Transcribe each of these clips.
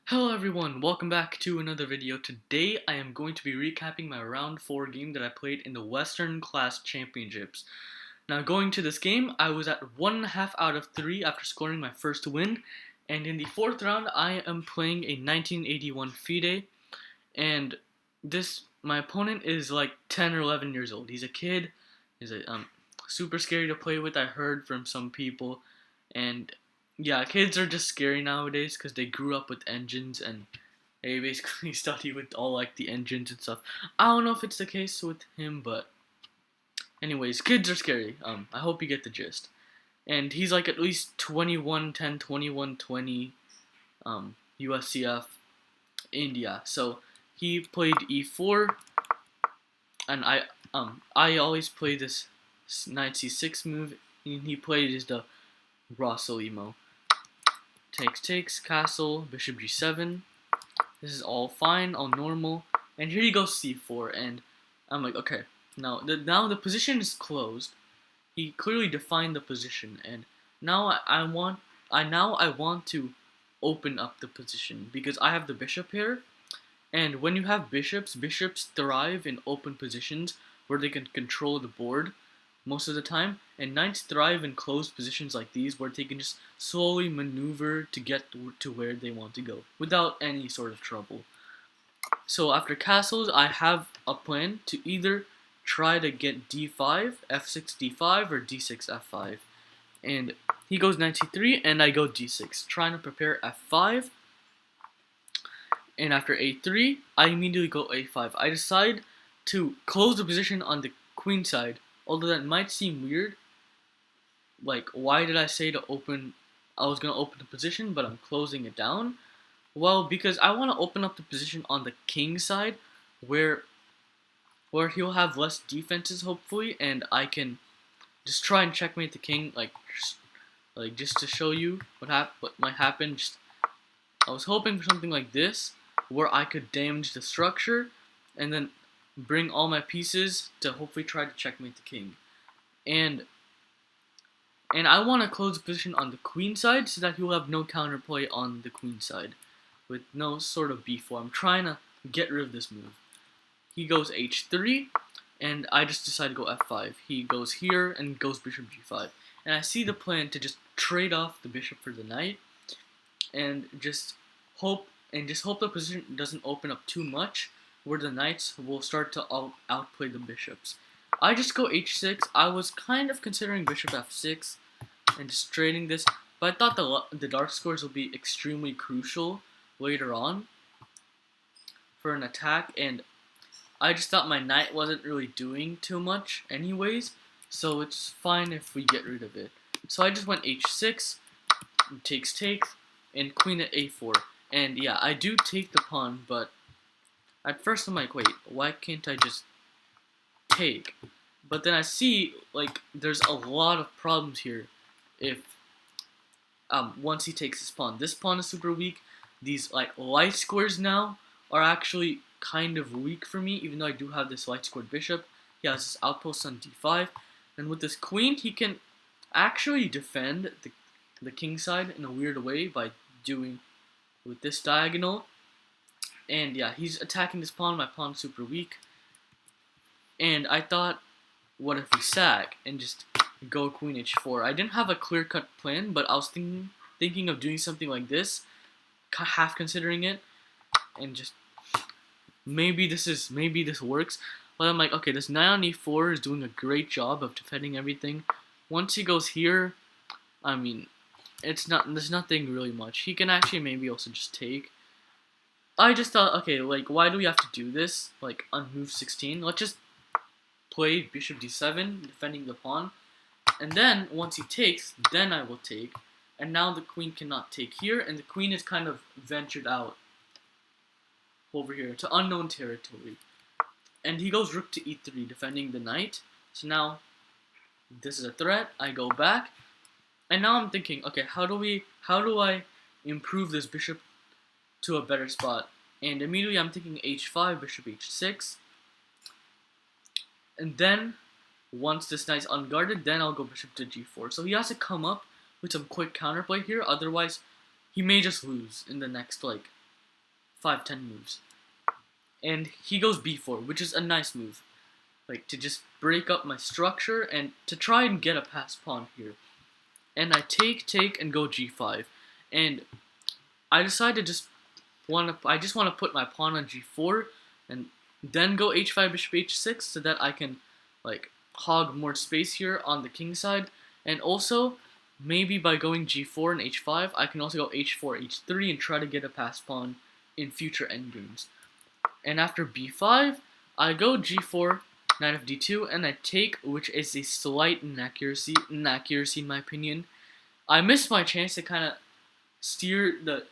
Hello everyone, welcome back to another video. Today I am going to be recapping my round 4 game that I played in the Western Class Championships. Now going to this game, I was at 1.5 out of 3 after scoring my first win, and in the 4th round I am playing a 1981 FIDE, and my opponent is like 10 or 11 years old. He's a kid, he's super scary to play with, I heard from some people, and yeah, kids are just scary nowadays because they grew up with engines and they basically study with all like the engines and stuff. I don't know if it's the case with him, but anyways, kids are scary. I hope you get the gist. And he's like at least 21-10, 21-20, USCF India. So he played e4, and I always play this knight c6 move, and he played is the Rossolimo. Takes, castle, bishop g7. This is all fine, all normal. And here he goes c4, and I'm like, okay, now the position is closed. He clearly defined the position, and now I want to open up the position because I have the bishop here. And when you have bishops thrive in open positions where they can control the board most of the time, and knights thrive in closed positions like these where they can just slowly maneuver to get to where they want to go without any sort of trouble. So after castles, I have a plan to either try to get d5, f6 d5, or d6 f5. And he goes knight c3, and I go d6, trying to prepare f5. And after a3, I immediately go a5. I decide to close the position on the queen side. Although that might seem weird, like why did I say I was going to open the position, but I'm closing it down? Well, because I want to open up the position on the king side, where he'll have less defenses hopefully, and I can just try and checkmate the king, like just to show you what might happen. I was hoping for something like this, where I could damage the structure, and then bring all my pieces to hopefully try to checkmate the king. And I want to close the position on the queen side so that he will have no counterplay on the queen side with no sort of b4. I'm trying to get rid of this move. He goes h3, and I just decide to go f5. He goes here and goes bishop g5. And I see the plan to just trade off the bishop for the knight and just hope the position doesn't open up too much where the knights will start to outplay the bishops. I just go h6. I was kind of considering bishop f6 and just trading this, but I thought the dark squares will be extremely crucial later on for an attack, and I just thought my knight wasn't really doing too much anyways, so it's fine if we get rid of it. So I just went h6, takes, and queen at a4. And yeah, I do take the pawn, but at first I'm like, wait, why can't I just take? But then I see, like, there's a lot of problems here if, once he takes this pawn. This pawn is super weak. These, like, light squares now are actually kind of weak for me, even though I do have this light squared bishop. He has this outpost on d5. And with this queen, he can actually defend the king side in a weird way by doing with this diagonal. And yeah, he's attacking this pawn. My pawn's super weak. And I thought, what if we sag and just go queen h4? I didn't have a clear-cut plan, but I was thinking of doing something like this, half considering it, and just maybe this works. But I'm like, okay, this knight on e4 is doing a great job of defending everything. Once he goes here, I mean, there's nothing really much. He can actually maybe also just take. I just thought, okay, like, why do we have to do this? Like, on move 16, let's just play bishop d7, defending the pawn. And then, once he takes, then I will take. And now the queen cannot take here, and the queen is kind of ventured out over here to unknown territory. And he goes rook to e3, defending the knight. So now, this is a threat. I go back. And now I'm thinking, okay, how do I improve this bishop to a better spot? And immediately I'm thinking h5, bishop h6. And then, once this knight's unguarded, then I'll go bishop to g4. So he has to come up with some quick counterplay here, otherwise he may just lose in the next, like, 5-10 moves. And he goes b4, which is a nice move. Like, to just break up my structure and to try and get a passed pawn here. And I take, and go g5. And I decide to just want to put my pawn on g4 and then go h5, bishop h6 so that I can, like, hog more space here on the king side. And also, maybe by going g4 and h5, I can also go h4, h3 and try to get a passed pawn in future endgames. And after b5, I go g4, knight of d2, and I take, which is a slight inaccuracy in my opinion. I missed my chance to kind of steer the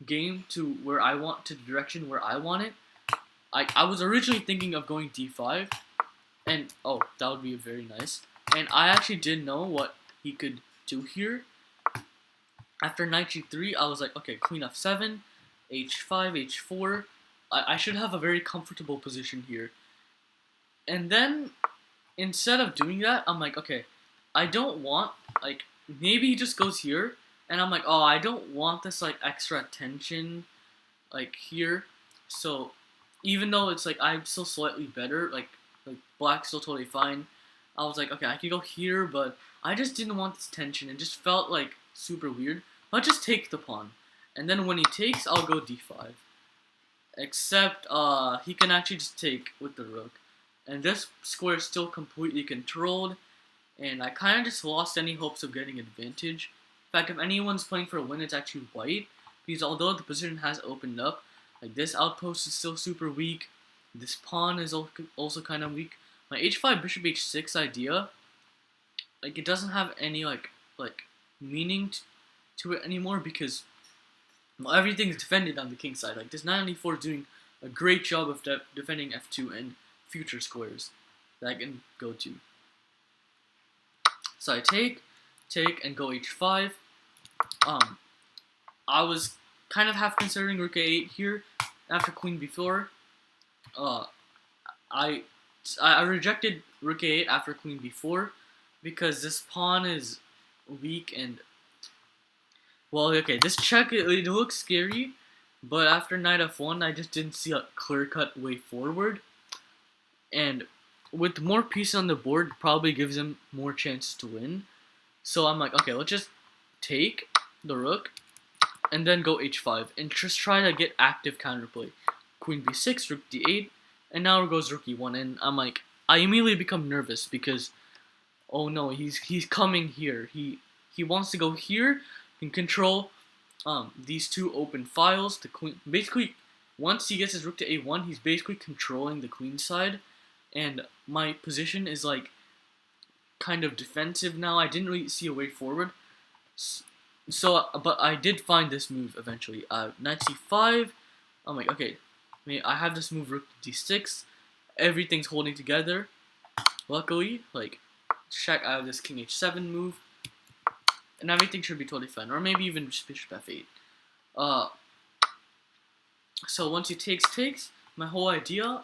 game to where I want, to the direction where I want it. I was originally thinking of going d5, and oh, that would be very nice. And I actually did know what he could do here. After knight g3, I was like, okay, queen f7, h5, h4. I should have a very comfortable position here. And then, instead of doing that, I'm like, okay, I don't want, like, maybe he just goes here, and I'm like, oh, I don't want this, like, extra tension, like, here. So, even though it's, like, I'm still slightly better, like black's still totally fine, I was like, okay, I could go here, but I just didn't want this tension. It just felt, like, super weird. I'll just take the pawn. And then when he takes, I'll go d5. Except, he can actually just take with the rook. And this square is still completely controlled, and I kind of just lost any hopes of getting advantage. In fact, if anyone's playing for a win, it's actually white, because although the position has opened up, like, this outpost is still super weak, this pawn is also kind of weak. My h5, bishop h6 idea, like, it doesn't have any, like meaning to it anymore, because well, everything's defended on the king side. Like, this knight on e4 is doing a great job of defending f2 and future squares that I can go to. So I take, and go h5. I was kind of half considering rook a8 here after queen b4. I rejected rook a8 after queen b4 because this pawn is weak and, well, okay, this check, it looks scary, but after knight f1, I just didn't see a clear-cut way forward. And with more pieces on the board, probably gives him more chances to win. So I'm like, okay, let's just take the rook and then go h5 and just try to get active counterplay. Queen b6, rook d8, and now it goes rook e1. And I'm like, I immediately become nervous because, oh no, he's coming here. He wants to go here and control these two open files. The queen, basically, once he gets his rook to a1, he's basically controlling the queen side. And my position is, like, kind of defensive now. I didn't really see a way forward. So, but I did find this move eventually. Knight c5. I'm like, okay, I have this move rook d6. Everything's holding together. Luckily, like, check out this king h7 move. And everything should be totally fine. Or maybe even just bishop f8. So once he takes, my whole idea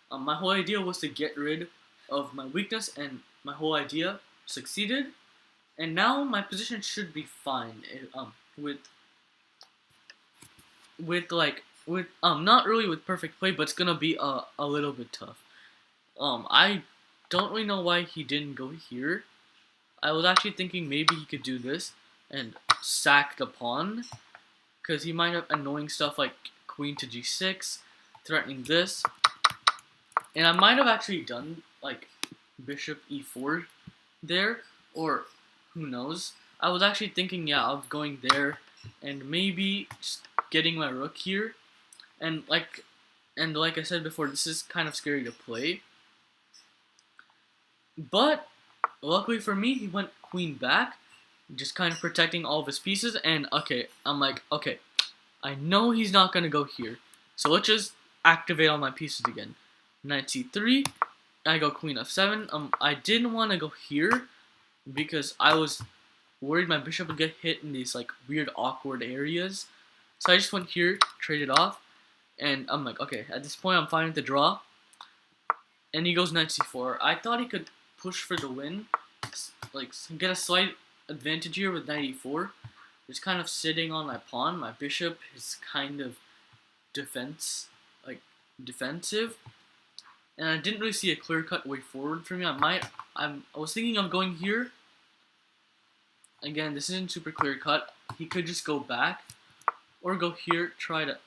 was to get rid of my weakness, and my whole idea succeeded. And now my position should be fine. Not really with perfect play, but it's gonna be a little bit tough. I don't really know why he didn't go here. I was actually thinking maybe he could do this and sack the pawn, because he might have annoying stuff like queen to g6, threatening this. And I might have actually done, like, bishop e4 there, or who knows. I was actually thinking, yeah, of going there and maybe just getting my rook here. And like I said before, this is kind of scary to play. But luckily for me, he went queen back, just kind of protecting all of his pieces. And okay, I'm like, okay, I know he's not gonna go here, so let's just activate all my pieces again. Knight c3, I go queen f7. I didn't want to go here because I was worried my bishop would get hit in these, like, weird awkward areas. So I just went here, traded off, and I'm like, okay, at this point I'm fine with the draw. And he goes knight c4. I thought he could push for the win, like, get a slight advantage here with knight e4. Just kind of sitting on my pawn. My bishop is kind of defense, like defensive, and I didn't really see a clear-cut way forward for me. I was thinking of going here. Again, this isn't super clear-cut. He could just go back, or go here, try to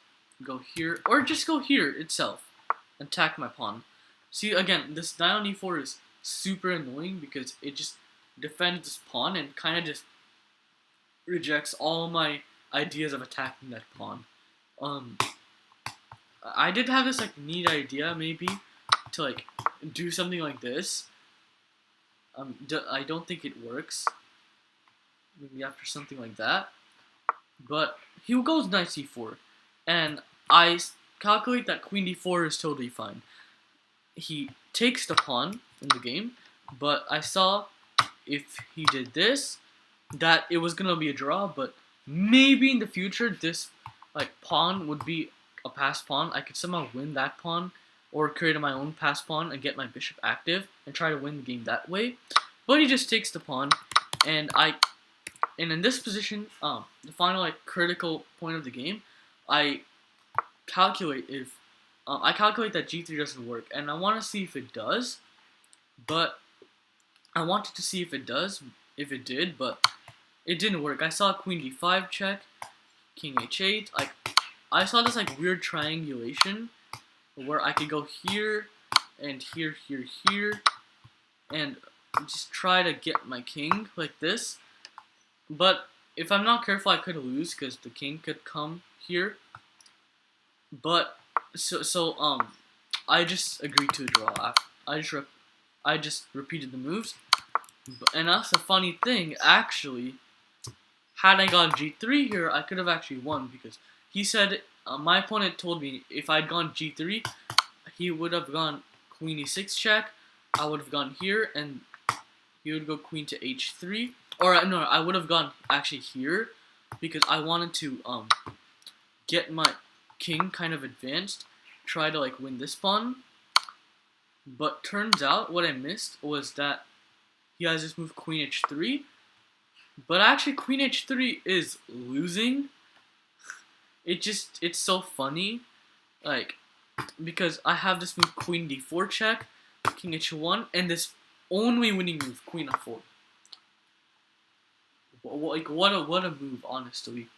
go here, or just go here itself, attack my pawn. See, again, this knight on e4 is super annoying because it just defends this pawn and kind of just rejects all my ideas of attacking that pawn. I did have this like neat idea maybe to like do something like this. I don't think it works. Maybe after something like that. But he goes knight c4, and I calculate that queen d4 is totally fine. He takes the pawn in the game, but I saw if he did this, that it was gonna be a draw. But maybe in the future, this like pawn would be a passed pawn. I could somehow win that pawn, or create my own passed pawn and get my bishop active and try to win the game that way. But he just takes the pawn, and in this position, the final like critical point of the game, I calculate that g3 doesn't work, and I want to see if it does. But I wanted to see if it did, but it didn't work. I saw queen d5 check, king h8. I saw this like weird triangulation where I could go here and here, here, here, and just try to get my king like this. But if I'm not careful, I could lose because the king could come here. But I just agreed to a draw. I just repeated the moves, and that's a funny thing. Actually, had I gone g3 here, I could have actually won because he said my opponent told me if I'd gone g3, he would have gone queen e6 check. I would have gone here, and he would go queen to h3. Or no, I would have gone actually here because I wanted to get my king kind of advanced, try to like win this pawn. But turns out what I missed was that he has this move queen h3. But actually queen h3 is losing. It's so funny, like, because I have this move queen d4 check, king h1, and this only winning move queen f4. Like what a move, honestly.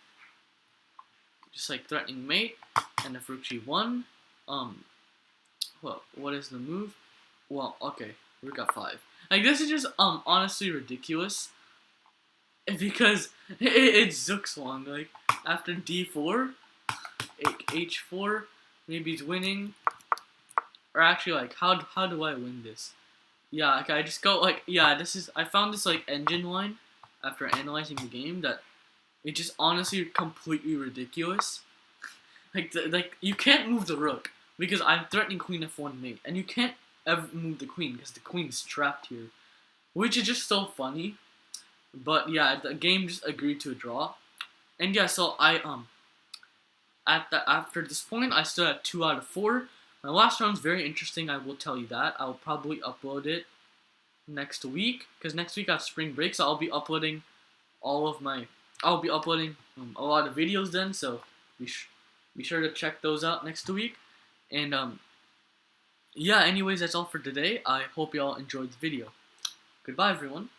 Just like threatening mate, and if rook g1, well, what is the move? Well, okay, rook f5. Like this is just honestly ridiculous, because it's Zugzwang. Like after d4, h4, maybe he's winning, or actually like how do I win this? Yeah, like I just go like I found this like engine line after analyzing the game that it just honestly completely ridiculous. Like you can't move the rook because I'm threatening queen f1 mate, and you can't ever move the queen because the queen is trapped here, which is just so funny. But yeah, the game just agreed to a draw, and yeah, so after this point I stood at 2 out of 4. My last round's very interesting. I will tell you that. I'll probably upload it next week because next week I have spring break, so I'll be uploading a lot of videos then. So be sure to check those out next week. And yeah, anyways, that's all for today. I hope y'all enjoyed the video. Goodbye, everyone.